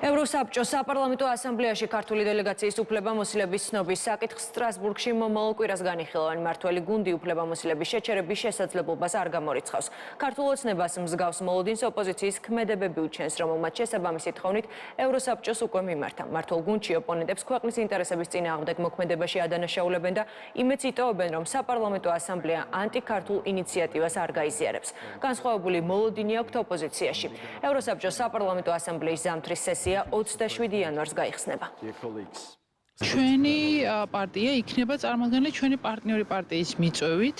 ევროსაბჭოს საპარლამენტო ასამბლეაში ქართული დელეგაციის უფლებამოსილების ცნობის საკითხს სტრასბურგში მომავალ კვირას განიხილავენ. მმართველი გუნდი უფლებამოსილების შეჩერების შესაძლებლობას არ გამორიცხავს. ქართულ ოცნებას მსგავს მოლოდინს ოპოზიციის ქმედებები უჩენს, რომელმაც შესაბამისი თხოვნით ევროსაბჭოს უკვე მიმართა. მმართველ გუნდში ოპონენტებს ქვეყნის ინტერესების წინააღმდეგ მოქმედებაში ადანაშაულებენ და იმედს იტოვებენ, რომ საპარლამენტო ასამბლეა ანტიქართულ ინიციატივას არ გაიზიარებს. განსხვავებული მოლოდინი აქვთ ოპოზიციაში. ევროსაბჭოს საპარლამენტო ასამბლეის ზამთრის სესია 27 იანვარს გაიხსნება. ჩვენი პარტია იქნება წარმოდგენილი ჩვენი პარტნიორი პარტიის მიწვევით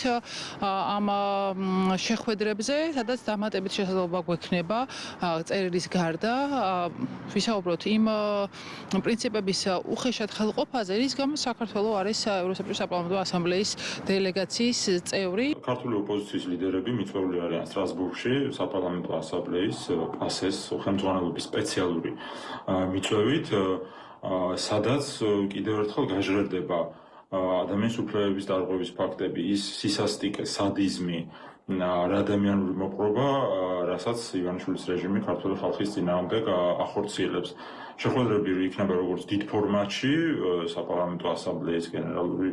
ამ შეხვედრებზე, სადაც დამატებით შესაძლებლობა გვექნება წერილის გარდა ვისაუბროთ იმ პრინციპების უხეშად ხელყოფაზე, რის გამო საქართველოს არის ევროსაბჭოს საპარლამენტო ასამბლეის დელეგაციის წევრი. ქართული ოპოზიციის ლიდერები მიწვეული არიან სტრასბურგში საპარლამენტო ასამბლეის პასეს ხელმძღვანელობის სპეციალური მიწვევით, სადაც კიდევ ერთხელ გაჟღერდება ადამიანის უფლებების დარღვევის ფაქტები, ის სისასტიკე, სადიზმი, რა ადამიანური მოპყრობა, რასაც ივანიშვილის რეჟიმი ქართული ხალხის წინააღმდეგ ახორციელებს. შეხვედრები იქნება როგორც დიდ ფორმატში, საპარლამენტო ასამბლეის გენერალური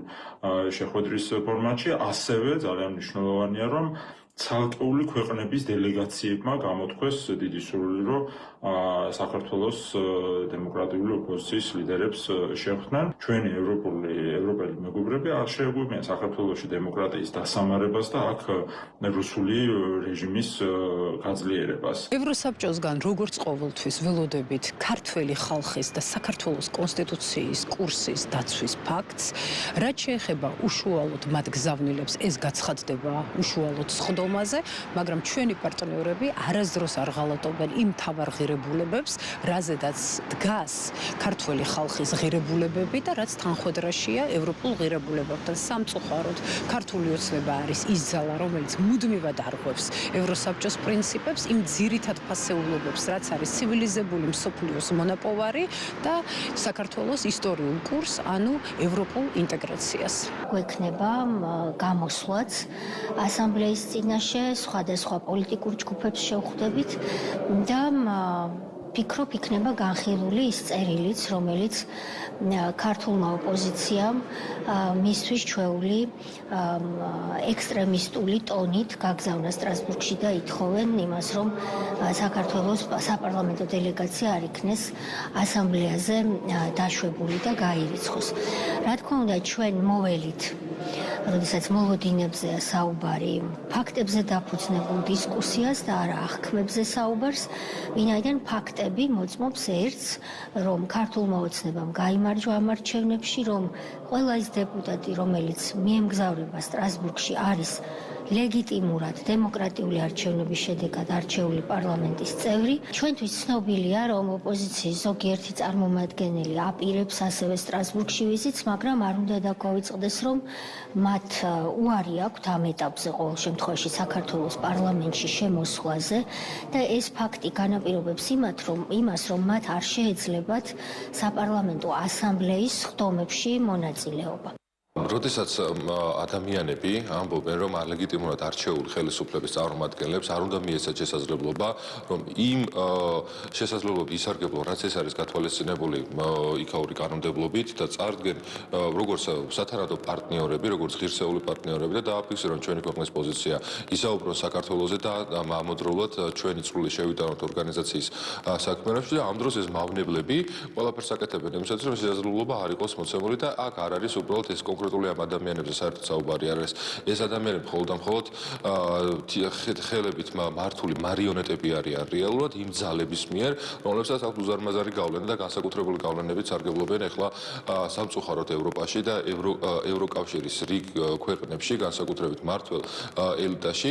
შეხვედრის ფორმატში, ასევე ძალიან მნიშვნელოვანია, რომ ცალკეული ქვეყნების დელეგაციებმა გამოთქვეს დიდი სურვილი, რომ საქართველოს დემოკრატიული ოპოზიციის ლიდერებს შეხვდნენ. ჩვენი ევროპელი მეგობრები არ შეეგუებიან საქართველოში დემოკრატიის დასამარებას და აქ რუსული რეჟიმის გაძლიერებას. ევროსაბჭოსგან როგორც ყოველთვის ველოდებით ქართველი ხალხის და საქართველოს კონსტიტუციის კურსის დაცვის ფაქტს, რაც შეეხება უშუალოდ მათ გზავნილებს, ეს გაცხადდება უშუალოდ სხდომაზე, მაგრამ ჩვენი პარტნიორები არასდროს არ ღალატობენ იმ მთავარ ღირებულებებს, რაზედაც დგას ქართველი ხალხის ღირებულებები და რაც თანხვედრაშია ევროპულ ღირებულებებთან. სამწუხაროდ ქართული ოცნება არის ის ძალა, რომელიც მუდმივად არღვევს ევროსაბჭოს პრინციპებს, იმ ძირითად ფასეულობებს, რაც არის ცივილიზებული მსოფლიოს მონაპოვარი და საქართველოს ისტორიულ კურსს, ანუ ევროპულ ინტეგრაციას. გვექნება გამოსვლაც ასამბლეის წინაშე სხვადასხვა პოლიტიკურ ჯგუფებს შევხვდებით და ფიქრობ იქნება განხილული ის წერილიც, რომელიც ქართულმა ოპოზიციამ მისთვის ჩვეული ექსტრემისტული ტონით გაგზავნა სტრასბურგში და ითხოვენ იმას, რომ საქართველოს საპარლამენტო დელეგაცია არ იქნეს ასამბლეაზე დაშვებული და გაირიცხოს. რა თქმა უნდა, ჩვენ მოველით, როდესაც მოლოდინებზეა საუბარი, ფაქტებზე დაფუძნებულ დისკუსიას და არა აღქმებზე საუბარს, ვინაიდან ფაქტები მოწმობს ერთს, რომ ქართულმა ოცნებამ გაიმარჯვა ამ არჩევნებში, რომ ყველა ის დეპუტატი, რომელიც მიემგზავრება სტრასბურგში, არის ლეგიტიმურად დემოკრატიული არჩევნების შედეგად არჩეული პარლამენტის წევრი. ჩვენთვის ცნობილია, რომ ოპოზიციის ზოგიერთი წარმომადგენელი აპირებს ასევე სტრასბურგში ვიზიტს, მაგრამ არ უნდა დაგვავიწყდეს, რომ მათ უარი აქვთ ამ ეტაპზე ყოველ შემთხვევაში საქართველოს პარლამენტში შემოსვლაზე და ეს ფაქტი განაპირობებს იმას, რომ მათ არ შეეძლებათ საპარლამენტო ასამბლეის სხდომებში მონაწილეობა. როდესაც ადამიანები ამბობენ, რომ ალეგიტიმურად არჩეული ხელისუფლების წარმომადგენლებს არ უნდა მიეცათ შესაძლებლობა, რომ იმ შესაძლებლობებით ისარგებლონ, რაც ეს არის გათვალისწინებული იქაური კანონმდებლობით და წარდგენ როგორც სათანადო პარტნიორები, როგორც ღირსეული პარტნიორები და დააფიქსირონ ჩვენი ქვეყნის პოზიცია, ისაუბრონ საქართველოზე და ამავდროულად ჩვენი წვლილი შევიტანოთ ორგანიზაციის საქმიანობაში და ამ დროს ეს მავნებლები ყველაფერს აკეთებენ იმისათვის, რომ შესაძლებლობა არ იყოს მოცემული და აქ არ არის უბრალოდ ეს კონკრეტული ამ ადამიანებზე საერთოდ საუბარი არ არის. ეს ადამიანები მხოლოდ ხელებით მართული მარიონეტები არიან რეალურად იმ ძალების მიერ, რომლებსაც აქვს უზარმაზარი გავლენა და განსაკუთრებული გავლენებით სარგებლობენ ახლა სამწუხაროდ ევროპაში და ევროკავშირის რიგ ქვეყნებში, განსაკუთრებით მმართველ ელიტაში.